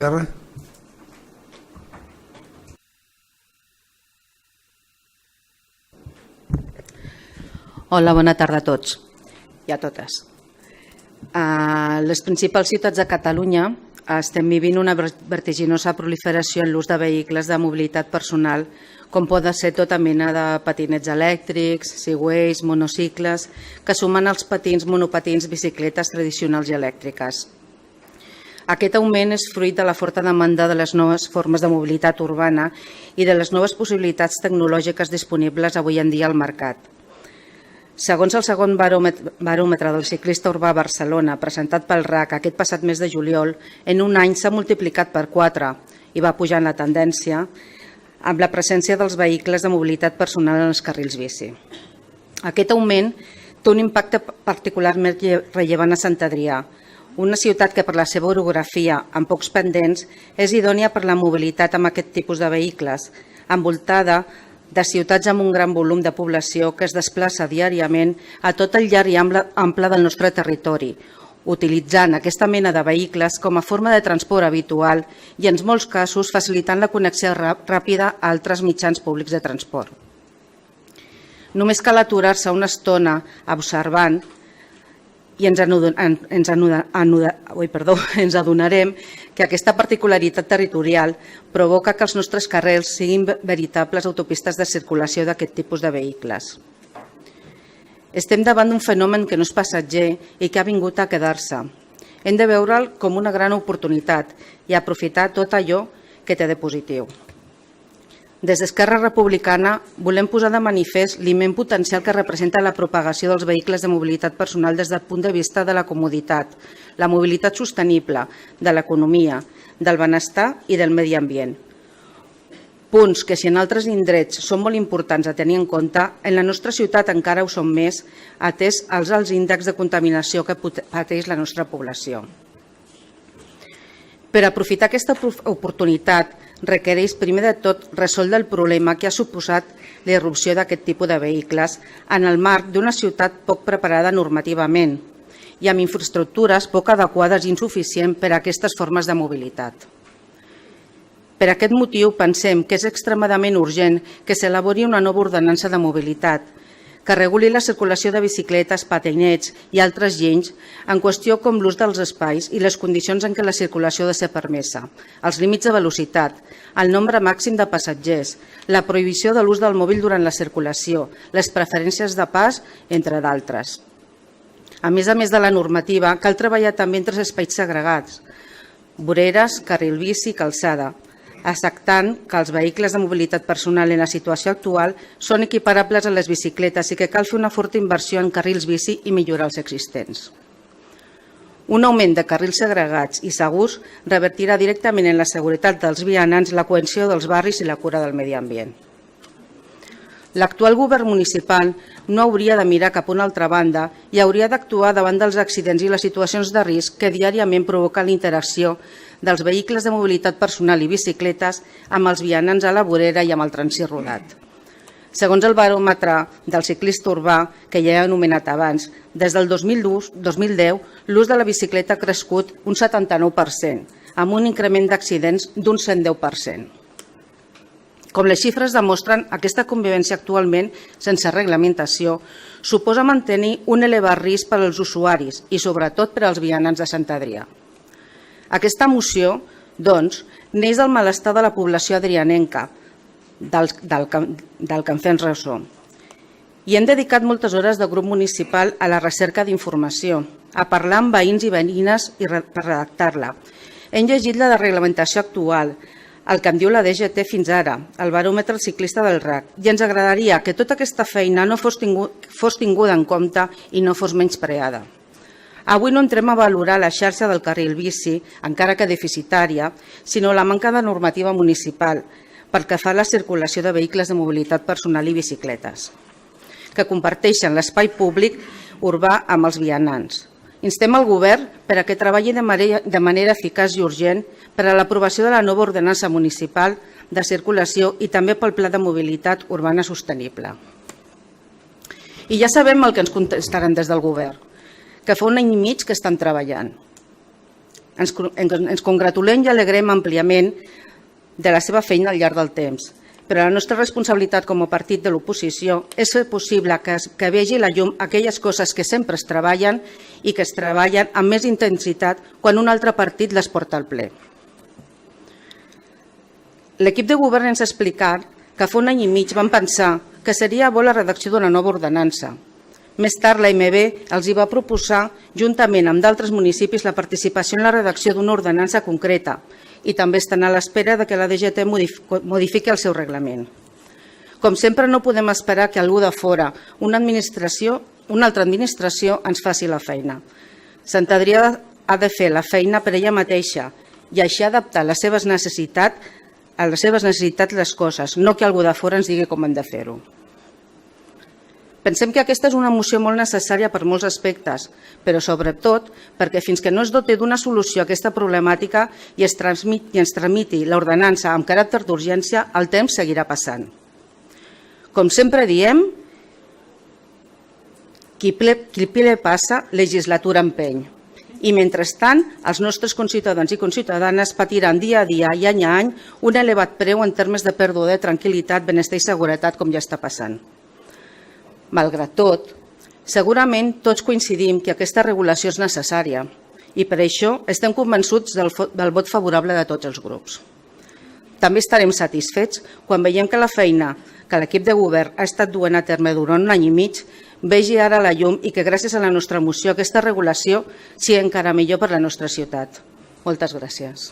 Guerra. Hola, bona tarda a tots i a totes. A les principals ciutats de Catalunya estem vivint una vertiginosa proliferació en l'ús de vehicles de mobilitat personal, com poden ser tota mena de patinets elèctrics, segways, monocicles, que sumen als patins, monopatins, bicicletes tradicionals i elèctriques. Aquest augment és fruit de la forta demanda de les noves formes de mobilitat urbana i de les noves possibilitats tecnològiques disponibles avui en dia al mercat. Segons el segon baròmetre del ciclista urbà a Barcelona, presentat pel RAC aquest passat mes de juliol, en un any s'ha multiplicat per 4 i va pujant la tendència amb la presència dels vehicles de mobilitat personal en els carrils bici. Aquest augment té un impacte particularment rellevant a Sant Adrià, una ciutat que per la seva orografia, amb pocs pendents, és idònia per la mobilitat amb aquest tipus de vehicles, envoltada de ciutats amb un gran volum de població que es desplaça diàriament a tot el llarg i ample del nostre territori, utilitzant aquesta mena de vehicles com a forma de transport habitual i, en molts casos, facilitant la connexió ràpida a altres mitjans públics de transport. Només cal aturar-se una estona observant i ens adonarem que aquesta particularitat territorial provoca que els nostres carrers siguin veritables autopistes de circulació d'aquest tipus de vehicles. Estem davant d'un fenomen que no és passatger i que ha vingut a quedar-se. Hem de veure'l com una gran oportunitat i aprofitar tot allò que té de positiu. Des d'Esquerra Republicana volem posar de manifest l'imment potencial que representa la propagació dels vehicles de mobilitat personal des del punt de vista de la comoditat, la mobilitat sostenible, de l'economia, del benestar i del medi ambient. Punts que, si en altres indrets són molt importants a tenir en compte, en la nostra ciutat encara ho són més, atès els alts índexs de contaminació que pateix la nostra població. Per aprofitar aquesta oportunitat, requereix, primer de tot, resoldre el problema que ha suposat la irrupció d'aquest tipus de vehicles en el marc d'una ciutat poc preparada normativament i amb infraestructures poc adequades i insuficients per a aquestes formes de mobilitat. Per aquest motiu, pensem que és extremadament urgent que s'elabori una nova ordenança de mobilitat que reguli la circulació de bicicletes, patinets i altres llenys en qüestió com l'ús dels espais i les condicions en què la circulació ha de ser permesa, els límits de velocitat, el nombre màxim de passatgers, la prohibició de l'ús del mòbil durant la circulació, les preferències de pas, entre d'altres. A més de la normativa, cal treballar també entre espais segregats, voreres, carril bici i calçada, acceptant que els vehicles de mobilitat personal en la situació actual són equiparables a les bicicletes i que cal fer una forta inversió en carrils bici i millorar els existents. Un augment de carrils segregats i segurs revertirà directament en la seguretat dels vianants, la cohesió dels barris i la cura del medi ambient. L'actual govern municipal no hauria de mirar cap a una altra banda i hauria d'actuar davant dels accidents i les situacions de risc que diàriament provoca la interacció dels vehicles de mobilitat personal i bicicletes amb els vianants a la vorera i amb el trànsit rodat. Segons el baròmetre del ciclista urbà, que ja he anomenat abans, des del 2010 l'ús de la bicicleta ha crescut un 79%, amb un increment d'accidents d'un 110%. Com les xifres demostren, aquesta convivència actualment, sense reglamentació, suposa mantenir un elevat risc per als usuaris i sobretot per als vianants de Sant Adrià. Aquesta moció, doncs, neix del malestar de la població adrianenca, del que en fem ressò. I hem dedicat moltes hores de grup municipal a la recerca d'informació, a parlar amb veïns i veïnes i per redactar-la. Hem llegit la reglamentació actual, el que em diu la DGT fins ara, el baròmetre ciclista del RAC, i ens agradaria que tota aquesta feina no fos tinguda en compte i no fos menyspreada. Avui no entrem a valorar la xarxa del carril bici, encara que deficitària, sinó la manca de normativa municipal pel que fa a la circulació de vehicles de mobilitat personal i bicicletes, que comparteixen l'espai públic urbà amb els vianants. Instem el govern per a que treballi de manera eficaç i urgent per a l'aprovació de la nova ordenança municipal de circulació i també pel Pla de Mobilitat Urbana Sostenible. I ja sabem el que ens contestaran des del govern, que fa un any i mig que estan treballant. Ens congratulem i alegrem àmpliament de la seva feina al llarg del temps, però la nostra responsabilitat com a partit de l'oposició és fer possible que vegi la llum aquelles coses que sempre es treballen i que es treballen amb més intensitat quan un altre partit les porta al ple. L'equip de govern ens ha explicat que fa un any i mig van pensar que seria bo la redacció d'una nova ordenança. Més tard, l'AMB els hi va proposar, juntament amb d'altres municipis, la participació en la redacció d'una ordenança concreta i també estan a l'espera que la DGT modifiqui el seu reglament. Com sempre, no podem esperar que algú de fora, una altra administració, ens faci la feina. Sant Adrià ha de fer la feina per ella mateixa i així adaptar a les seves necessitats les coses, no que algú de fora ens digui com hem de fer-ho. Pensem que aquesta és una moció molt necessària per molts aspectes, però sobretot perquè fins que no es doti d'una solució a aquesta problemàtica i ens tramiti l'ordenança amb caràcter d'urgència, el temps seguirà passant. Com sempre diem, qui ple passa, legislatura empeny. I mentrestant, els nostres conciutadans i conciutadanes patiran dia a dia i any a any un elevat preu en termes de pèrdua de tranquil·litat, benestar i seguretat, com ja està passant. Malgrat tot, segurament tots coincidim que aquesta regulació és necessària i per això estem convençuts del vot favorable de tots els grups. També estarem satisfets quan veiem que la feina que l'equip de govern ha estat duent a terme durant un any i mig vegi ara la llum i que gràcies a la nostra moció aquesta regulació sigui encara millor per a la nostra ciutat. Moltes gràcies.